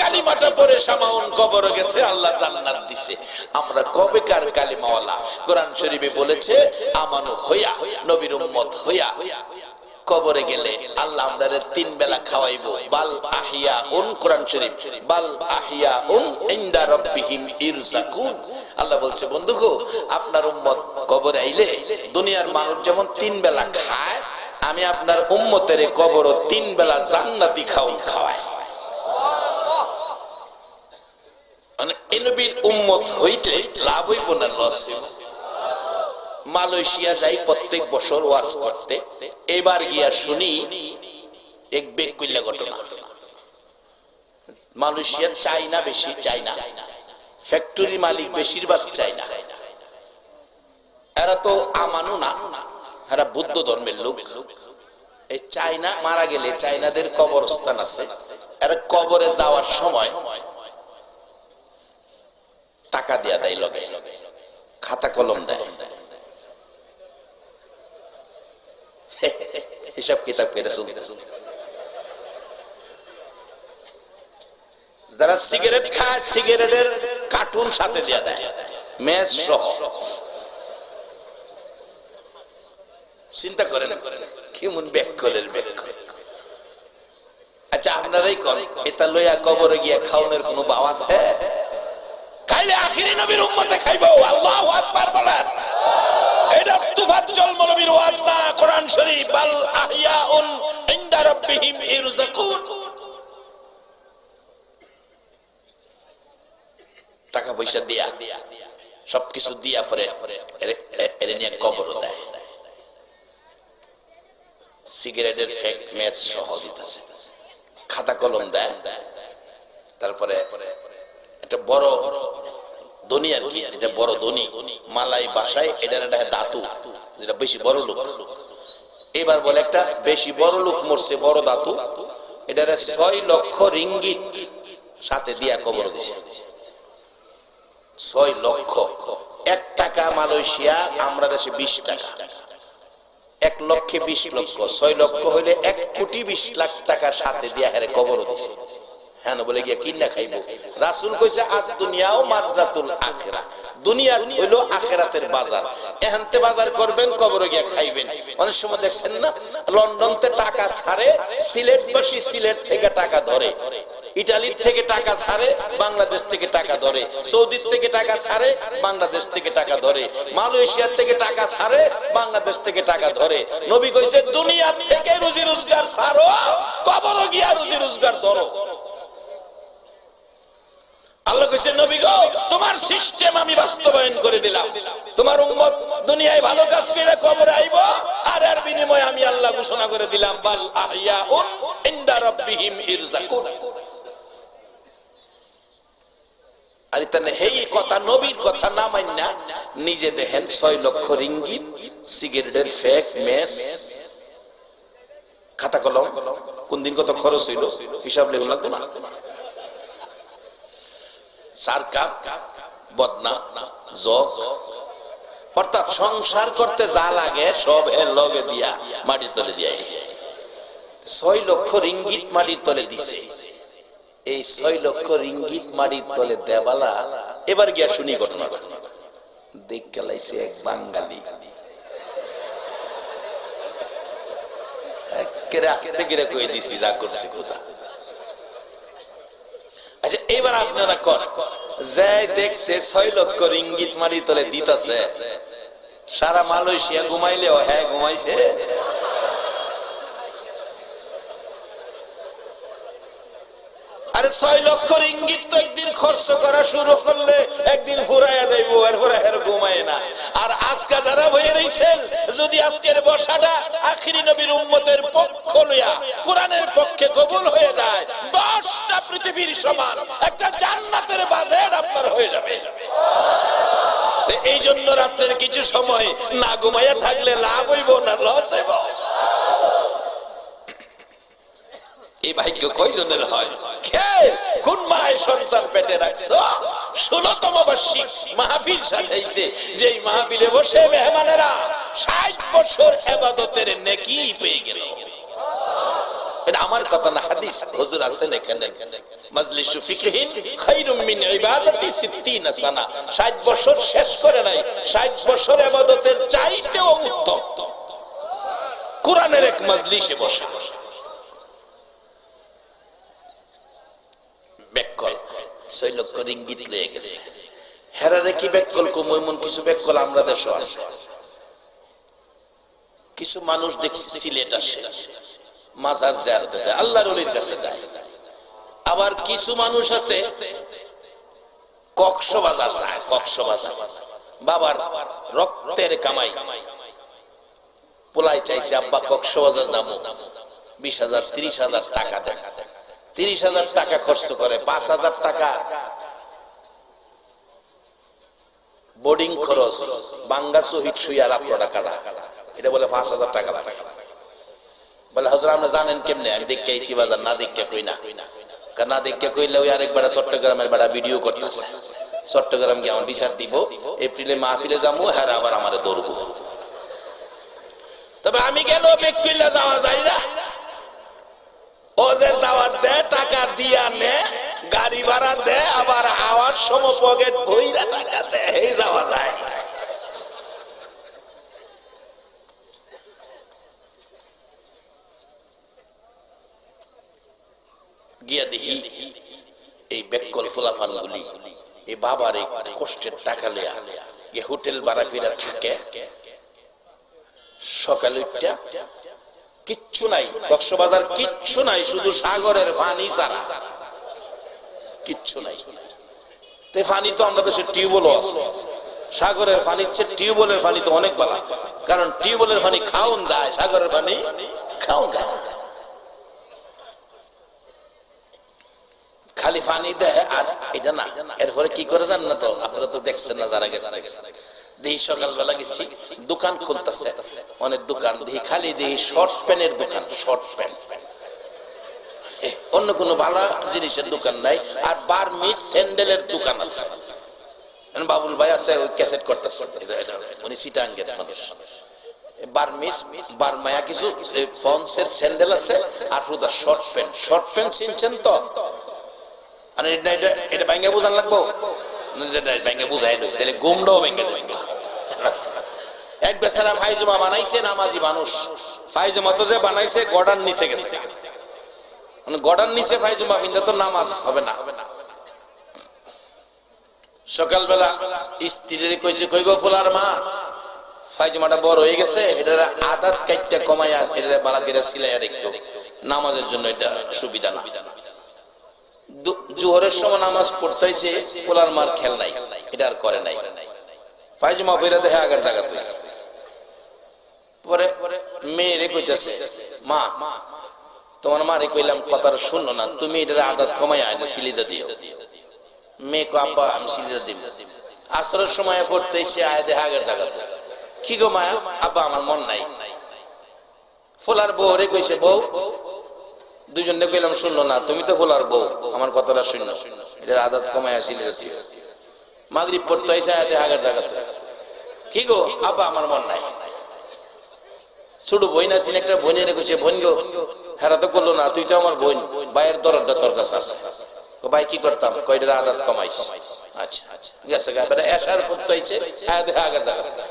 কালিমাটা পড়ে সামাউন কবরে গেছে, আল্লাহ জান্নাত দিছে। আমরা কবেকার কালিমাওয়ালা? কোরআন শরীফে বলেছে আমানু হইয়া, নবীর উম্মত হইয়া কবরে গেলে আল্লাহ আমাদের 3 বেলা খাওয়াইবো। বাল আহিয়াউন, কোরআন শরীফ, বাল আহিয়াউন ইনদা রাব্বিহিম ইরজাকুন। আল্লাহ বলছে বন্ধু গো, আপনার উম্মত কবরে আইলে দুনিয়ার মানুষ যেমন 3 বেলা খায়, আমি আপনার উম্মতের কবরও 3 বেলা জান্নাতি খাওয়াই। মানে এই নবীর উম্মত হইতে লাভ হইব না লস হইব? মালয়েশিয়া যাই প্রত্যেক বছর ওয়াজ করতে, এবার গিয়া শুনি এক বেকুল্লা ঘটনা। মালয়েশিয়া চাইনা বেশি, চাইনা ফ্যাক্টরি মালিক বেশিরভাগ চাইনা। এরা তো আমানু না, এরা বুদ্ধ ধর্মের লোক। এই চাইনা মারা গেলে চাইনাদের কবরস্থান আছে, এরা কবরে যাওয়ার সময় টাকা দিয়া দেয়, লগে খাতা কলম দেয়, হিসাব কিতাব করে চলতে। যারা সিগারেট খায় সিগারেটের কার্টুন সাথে দিয়া দেয়, ম্যাচ সহ। চিন্তা করেন কেমন ব্যাকলের ব্যাকল। আচ্ছা আপনারাই করেন, এটা লইয়া কবরে গিয়া খাওনের কোন বাও আছে? খাইলে আখিরি নবীর উম্মতে খাইবো। আল্লাহু আকবার বলেন। এটা তুফাজ্জল মৌলবীর ওয়াজ না, কোরআন শরীফ। বাল আহিয়াউন ইনদা রাব্বিহিম ইরজাকুন। টাকা পয়সা দিয়া সবকিছু দিয়া পরে এরে নিয়ে কবর দেয়, সিগারেটের ফেক ম্যাচ সহ দিতেছে, খাতা কলম দেয়। তারপরে একটা বড় ধনী আর কি, এটা বড় ধনী মালাই বাসায়, এটার একটা ধাতু যেটা বেশি বড় লোক। এবার বলে একটা বেশি বড় লোক মরছে, বড় ধাতু, এটার 6 লক্ষ রিঙ্গিত সাথে দিয়া কবর দিছে। 6 লক্ষ। 1 টাকা মালয়েশিয়া, আমরা দেশে 20 টাকা। 1 লক্ষে 20 লক্ষ, 6 লক্ষ হইলে 1 কোটি 20 লাখ টাকার সাথে দিয়া হেরে কবর দিছে। হ্যাঁ বলে গিয়া কিনা খাইবো। রাসূল কইছে আজ দুনিয়াও মাজরাতুল আখিরা, দুনিয়া হইলো আখিরাতের বাজার। এখানতে বাজার করবেন, কবরে গিয়া খাইবেন। অনেক সময় দেখছেন না, লন্ডনতে টাকা ছাড়ে, সিলেটবাসী সিলেট থেকে টাকা ধরে, ইটালির থেকে টাকা ছাড়ে, বাংলাদেশ থেকে টাকা ধরে, সৌদি থেকে টাকা ছাড়ে, বাংলাদেশ থেকে টাকা ধরে, মালয়েশিয়া থেকে টাকা ছাড়ে, বাংলাদেশ থেকে টাকা ধরে। নবী কইছে দুনিয়া থেকে রুজি রোজগার ছাড়ো, কবরে গিয়া রুজি রোজগার ধরো। আল্লাহ কইছে নবী গো, তোমার সিস্টেম আমি বাস্তবায়ন করে দিলাম। তোমার উম্মত দুনিয়ায় ভালো কাজ করে কবরে আইব, আর এর বিনিময়ে আমি আল্লাহ ঘোষণা করে দিলাম বাল আহিয়াউন ইনদা রাব্বিহিম ইরজাকুন। আর তাহলে এই কথা নবীর কথা না মাইনা নিজে দেখেন 6 লক্ষ রিঙ্গিত, সিগারেটের ফেক মেস, খাতা কলম, কোন দিন কত খরচ হইল হিসাব লেখুন লাগতো না। সারকাপ, বদনা, জগ, অর্থাৎ সংসার করতে যা লাগে সব এর লগে দিয়া মাটির তলে দিয়া 6 লক্ষ রিঙ্গিত মাটির তলে দিছে। এই 6 লক্ষ রিঙ্গিত মাটির তলে দেবালা। এবার গিয়া শুনি ঘটনা। দেখ গেলাইছে এক বাঙালি, একেবারে আস্তে করে কয়ে দিছি যা করছে কোথা। আচ্ছা এবার আপনারা কর যে দেখছে 6 লক্ষ রিঙ্গিত মাটি তলে দিতেছে, সারা মালয়েশিয়া ঘুমাইলেও হ্যাঁ ঘুমাইছে। আরে 6 লক্ষ রিঙ্গিত তো একদিন খরচ করা শুরু করলে একদিন ফুরাইয়া যাইব, এরপরে আর ঘুমায় না। আর আজকে যারা বয়ে রইছেন, যদি আজকের বসাটা আখিরি নবীর উম্মতের পক্ষ লইয়া কোরআনের পক্ষে কবুল হয়ে যায়, 10টা পৃথিবীর সমান একটা জান্নাতের বাজেট আপনার হয়ে যাবে। এই জন্য রাতের কিছু সময় না ঘুমাইয়া থাকলে লাভ হইব না লস হইব? এই ভাগ্য কয়জনের হয়? কোন মায়ের সন্তান পেটে রাখছো? 16তম বার্ষিক মাহফিল সাজাইছে, যেই মাহফিলে বসে মেহমানেরা 60 বছর ইবাদতের নেকি পেয়ে গেল। এটা আমার কথা না, হাদিস। হুজুর আছেন এখানে, মাজলিসু ফিকহিন খায়রুম মিন ইবাদাতি 60 সানা। 60 বছর শেষ করে নাই, 60 বছর ইবাদতের চাইতেও উত্তম কোরআনের এক মাজলিসে বসা। বেকল 6 লক্ষ রিঙ্গিত লয়ে গেছে। হেরারে কি বেকল কম এমন কিছু বেকল আমরা দেশে আছে। কিছু মানুষ দেখছি সিলেট আসে, মাজার জিয়ারতে যায়, আল্লাহর ওলির কাছে যায়। আবার কিছু মানুষ আছে কক্সবাজার যায়, কক্সবাজার বাবার রক্তের কামাই, পোলাই চাইছে আব্বা কক্সবাজার নামো, 20,000 30,000 টাকা দেন। 30,000 টাকা খরচ করে, 5,000 টাকা বোর্ডিং খরচ, বাঙ্গা শহীদ শুইয়া রাত্র টাকা, এটা বলে 5,000 টাকা লাগে। বলে হুজুর আপনি জানেন কেমনে? আমি দেখে আইছি বাজার, না দেখে কই না, না দেখে কইলে ওই আরেকবার চট্টগ্রামের বেড়া ভিডিও করতেছে, চট্টগ্রাম গিয়ে আমার বিচার দিব, এপ্রিলে মাহফিলে যাবো, হ্যাঁ আবার আমারে ধরবো। তবে আমি গেল বেকুল্লা যাওয়া যায় না, ওজের দাওয়াত দে, টাকা দিয়া নে, গাড়ি ভাড়া দে, আবার আওয়ার সময় পকেট ভইরা টাকা দে, এই যাওয়া যায়। গিয়া দেখি এই বেকল ফুলাফান গুলি এই বাবার এই কষ্টের টাকা লইয়া এই হোটেল ভাড়া কইরা থাকে। সকালে উঠা কিচ্ছু নাই, কক্সবাজার কিচ্ছু নাই, শুধু সাগরের পানি ছাড়া কিচ্ছু নাই। তে পানি তো আমরা দেশে টিউবওয়েলও আছে, সাগরের পানির চেয়ে টিউবওয়েলের পানি তো অনেক ভালো, কারণ টিউবওয়েলের পানি খাওন যায়, সাগরের পানি খাওন যায়। খালি পানি দেয় আর এটা না। এরপরে কি করে জান না, তো আপনারা তো দেখছেন না যারা গেছে, দেখি সকালবেলা গেছি দোকান খুলতেছে, অনেক দোকান দেখি খালি দেখি শর্ট প্যান্টের দোকান, শর্ট প্যান্ট, অন্য কোনো ভালো জিনিসের দোকান নাই। আর বার্মিজ স্যান্ডেলের দোকান আছে, বাবুল ভাই আছে ওই ক্যাসেট করতেছে, উনি চিটাঙ্গের মানুষ। বার্মিজ বার্মায়া কিছু ফন্সের স্যান্ডেল আছে, আর শুধু শর্ট প্যান্ট। শর্ট প্যান্ট চিনছেন তো? এটা ব্যাঙ্গে বুঝান লাগবো, ব্যাঙ্গে বুঝাই তাহলে গুমটাও ব্যাঙ্গে যাবে। এক বেচারা ফাইজমা বানাইছে, নামাজি মানুষ, ফাইজমা তো যে বানাইছে গড়ার নিচে গেছে, গড়ার নিচে ফাইজমা বিন্দা তো নামাজ হবে না। সকালবেলা স্ত্রীর কইছে, কই গো ফুলার মা, ফাইজমাটা বড় হয়ে গেছে, এটা আদাত কাইটটা কমাইয়া এটা বালা করে সিলাইয়া রেখো, নামাজের জন্য এটা সুবিধা না। জোহরের সময় নামাজ পড়তেছে, পোলার মার খেল নাই, এটা আর করে নাই, ফাইজমা ফিরে দেখে আগের জায়গাতে। পরে মেয়েরে কইতেছে, মা তোমার মারে কইলাম কথাটা শুনলো না, তুমি এটার আদাত কমাইয়া এটা সিলিদা দিও। মেয়ে কো আব্বা আমি সিলিদা দিব। আসরের সময় পড়তেছে, আয় দেখে আগের জায়গাতে। কি গো মায়া? আব্বা আমার মন নাই। ফোলার বউ রে কইছে, বউ দুজনে কইলাম শুনলো না, তুমি তো ফোলার বউ, আমার কথাটা শুনলো, এটার আদাত কমাইয়া সিলিদা দিও। মাগরিব পড়তে হয়েছে, আয় দেখে আগের জায়গাতে। কি গো? আব্বা আমার মন নাই। ছোট বোন আছেন, একটা বোনের কইছে, বোন গো, হেরা তো করলো না, তুই তো আমার বোন, ভাইয়ের দরদটা তোর কাছে আছে। ভাই কি করতাম? কয়টার আদাত কমাইস। আচ্ছা গেছে গা, এসার পড়তে হয়েছে, আয় দেখে আগের জায়গাতে।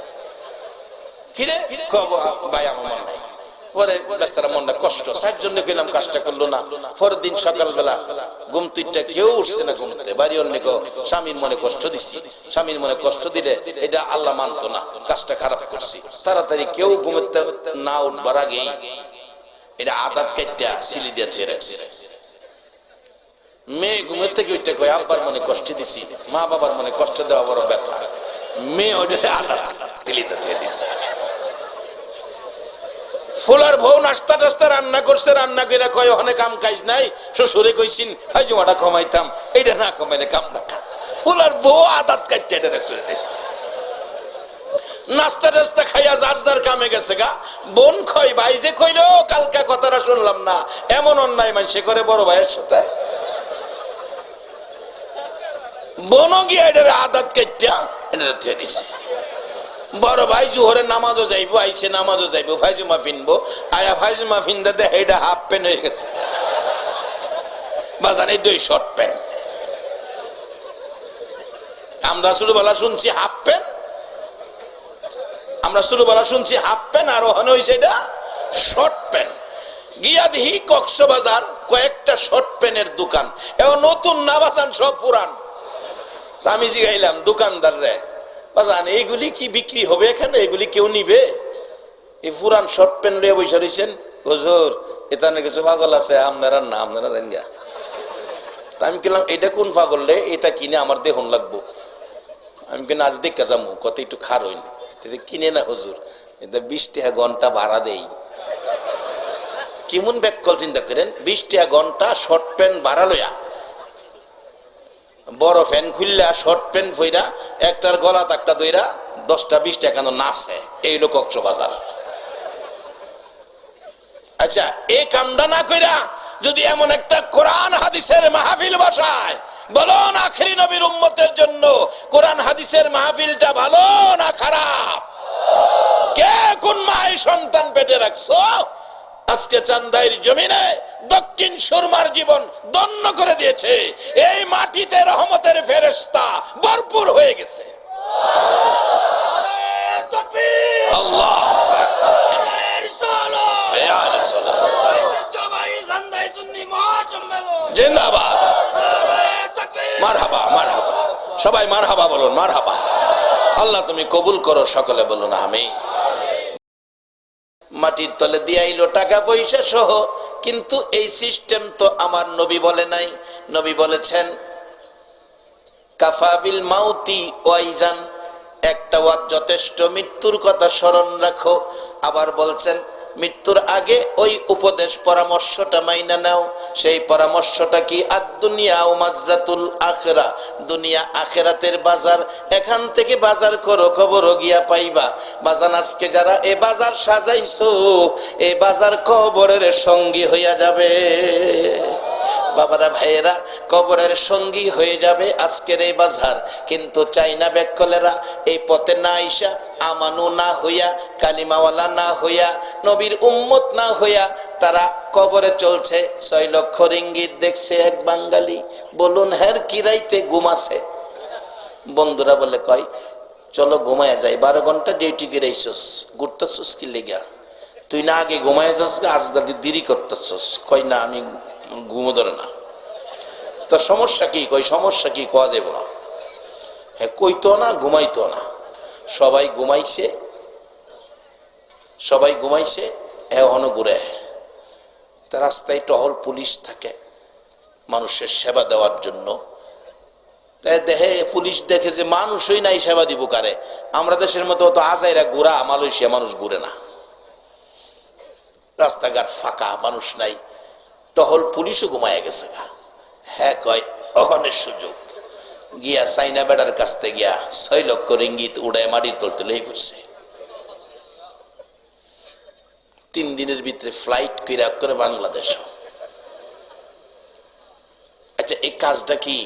কিরে ভাই আমার মন নাই। পরে বেচারা মনটা কষ্ট, সার জন্য গেলাম, কাজটা করলো না। পরের দিন সকালবেলা ঘুম তুইটা কেউ উঠছে না ঘুমতে, বাড়ি অন্য স্বামীর মনে কষ্ট দিচ্ছি, স্বামীর মনে কষ্ট দিলে এটা আল্লাহ মানতো না, কাজটা খারাপ করছি। তাড়াতাড়ি কেউ ঘুমেতে না উঠবার আগেই এটা আদাত কাইটা সিলি দিয়ে থুয়ে রাখছে। মেয়ে ঘুমের থেকে উঠতে কয়, আব্বার মনে কষ্ট দিছি, মা বাবার মনে কষ্ট দেওয়া বড় ব্যথা। মেয়ে ওইটা আদাত সিলি দিয়ে থুয়ে দিছে। ফুলার বউ নাস্তা টাস্তা রান্না করছে, রান্না করে কয় ওখানে কাম কাজ নাই, শ্বশুরে কইছিন ফাইজমাটা কমাইতাম, এইটা না কমাইলে কাম না। ফুলার বউ আদাত কাটতে এটা রেখে দিয়েছে। নাস্তা টাস্তা খাইয়া যার যার কামে গেছে গা। বোন কই, ভাই যে কইলো কালকা কথাটা শুনলাম না, এমন অন্যায় মানুষে করে বড় ভাইয়ের সাথে। বোনও গিয়ে এটার আদাত কাটটা এটা রেখে দিছে। বড় ভাই জোহরে নামাজও যাইবো, আইসে নামাজও যাইবো, ফাইজমা ফিনবো, আয়া ফাইজমা ফিনতে দেখে এটা হাফ প্যান্ট হয়ে গেছে। বাজার এই দুই শর্ট প্যান্ট। আমরা ছোটবেলা শুনছি হাফ প্যান্ট, আমরা ছোটবেলা শুনছি হাফ প্যান্ট, আর ওখানে হয়েছে এটা শর্ট প্যান্ট। গিয়া দেখি কক্সবাজার কয়েকটা শর্ট প্যান্টের দোকান, এও নতুন না বাজান, সব পুরান। আমি জিগাইলাম দোকানদার রে, বাজান এইগুলি কি বিক্রি হবে এখানে, এগুলি কেউ নিবে? এই পুরান শর্ট প্যান্ট লিয়ে বসে রয়েছেন। হুজুর এখানে কিছু পাগল আছে, আপনারা না, আপনারা জান গা। আমি বললাম এটা কোন পাগল রে, এটা কিনে আমার দেখুন লাগবো। আমি কিনা আজ দেখা যাবো, কত একটু খার হইন, কিনে না হুজুর, এটা 20 টাকা ঘন্টা ভাড়া দেই। কেমন ব্যাককল চিন্তা করেন, 20 টাকা ঘন্টা শর্ট প্যান্ট ভাড়া লইয়া, বড় ফ্যান খুললা শর্ট প্যান্ট ফইরা একটার গলা তাকটা দইরা 10-20 টাকা নাচে। এই লোক কক্সবাজার। আচ্ছা এই কামটা না কইরা যদি এমন একটা কোরআন হাদিসের মাহফিল বসায়, বলুন আখেরি নবীর উম্মতের জন্য কোরআন হাদিসের মাহফিলটা ভালো না খারাপ? কে কোন মায়ের সন্তান পেটে রাখছো? আজকে চান্দাইর জমিনে দক্ষিণ সুরমার জীবন ধন্য করে দিয়েছে। এই মাটিতে রহমতের ফেরেশতা ভরপুর হয়ে গেছে। আল্লাহ জিন্দাবাদ, মারহাবা, মারহাবা, সবাই মারহাবা বলুন, মারহাবা। আল্লাহ তুমি কবুল করো, সকলে বলুন আমিন। মাটির তলে দিয়াইলো টাকা পয়সা সহ, কিন্তু এই সিস্টেম তো আমার নবী বলে নাই। নবী বলেছেন কাফাবিল মাউতি ওয়াইজান, একটা ওয়াজ যথেষ্ট, মৃত্যুর কথা স্মরণ রাখো। আবার বলছেন মৃত্যুর আগে ওই উপদেশ পরামর্শটা মাইনা নাও। সেই পরামর্শটা কি? আদ-দুনিয়া ও মাজরাতুল আখিরা, দুনিয়া আখিরাতের বাজার, এখান থেকে বাজার করো, খবর গিয়া পাইবা। বাজান আজকে যারা এ বাজার সাজাইছো, এ বাজার কবরের সঙ্গী হইয়া যাবে। বাবারা ভাইয়েরা, কবরের সঙ্গী হয়ে যাবে আজকের এই বাজার। কিন্তু চাইনা ব্যাককলেরা এই পথে না আইসা, আমানু না হইয়া, কালিমাওয়ালা না হইয়া, নবীর উম্মত না হইয়া তারা কবরে চলছে। 6 লক্ষ রিঙ্গিত দেখছে এক বাঙালি। বলুন হের কিরাইতে ঘুমাছে। বন্ধুরা বলে কয় চলো ঘুমায় যাই, 12 ঘন্টা ডিউটি করেছিস, ঘুরতেছিস কি লেগা? তুই না আগে ঘুমায় যাস, আজ দাদি দেরি করতেছিস। কই না আমি ঘুমো ধরে না। তো সমস্যা কি? কই সমস্যা কি কোয়া যাবে না। হ্যাঁ কইতো না, ঘুমাইতো না। সবাই ঘুমাইছে, সবাই ঘুমাইছে, এখনো ঘুরে। তা রাস্তায় টহল পুলিশ থাকে মানুষের সেবা দেওয়ার জন্য। দেখে পুলিশ দেখে যে মানুষই নাই, সেবা দিব কারে? আমরা দেশের মতো তো আজাইরা ঘুরা, মালয়েশিয়া মানুষ ঘুরে না। রাস্তাঘাট ফাঁকা, মানুষ নাই, টহল পুলিশও ঘুমায় গেছে। হ্যাঁ কয় অহনের সুযোগ গিয়া চাইনা বেড়ার কাছ থেকে গিয়া 6 লক্ষ রিঙ্গিত উড়ায় মাটির তল তুলে পড়ছে। 3 দিনের ভিতরে ফ্লাইট করে বাংলাদেশ। আচ্ছা এই কাজটা কি?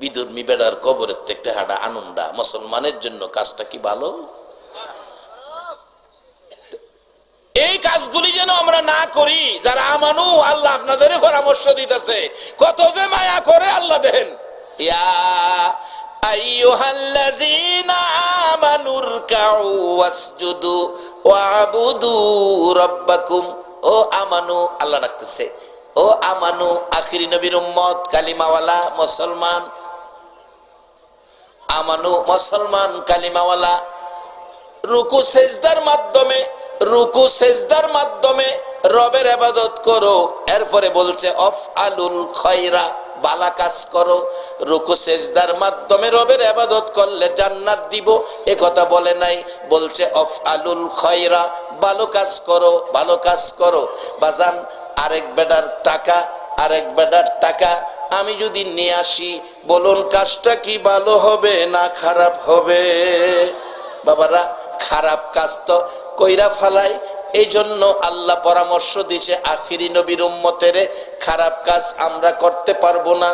বিধর্মী বেড়ার কবরের থেকে হাঁটা আনন্দা মুসলমানের জন্য কাজটা কি ভালো? এই কাজগুলি যেন আমরা না করি। যারা আমানু, আল্লাহ আপনাদের পরামর্শ দিতেছে, কত যে মায়া করে আল্লাহ দেন। ইয়া আইয়ুহাল্লাযীনা আমানুরকাউ ওয়াসজুদু ওয়াবুদু রাব্বাকুম। ও আমানু, আল্লাহ ডাকতেছে, ও আমানু আখিরি নবীর উম্মত, কালিমাওয়ালা মুসলমান, আমানু মুসলমান কালিমাওয়ালা, রুকু সেজদার মাধ্যমে, রুকু সেজদার মাধ্যমে রবের ইবাদত করো। এরপরে বলছে আফআলুল খায়রা, ভালো কাজ করো। রুকু সেজদার মাধ্যমে রবের ইবাদত করলে জান্নাত দিব, এ কথা বলে নাই। বলছে আফআলুল খায়রা, ভালো কাজ করো, ভালো কাজ করো। বাজান আরেক বেটার টাকা, আরেক বেটার টাকা আমি যদি নিয়ে আসি, বলুন কাজটা কি ভালো হবে না খারাপ হবে? বাবারা খারাপ কাজ তো কইরা ফালাই। এই জন্য আল্লাহ পরামর্শ দিছে আখিরি নবীর উম্মতের, খারাপ কাজ আমরা করতে পারবো না।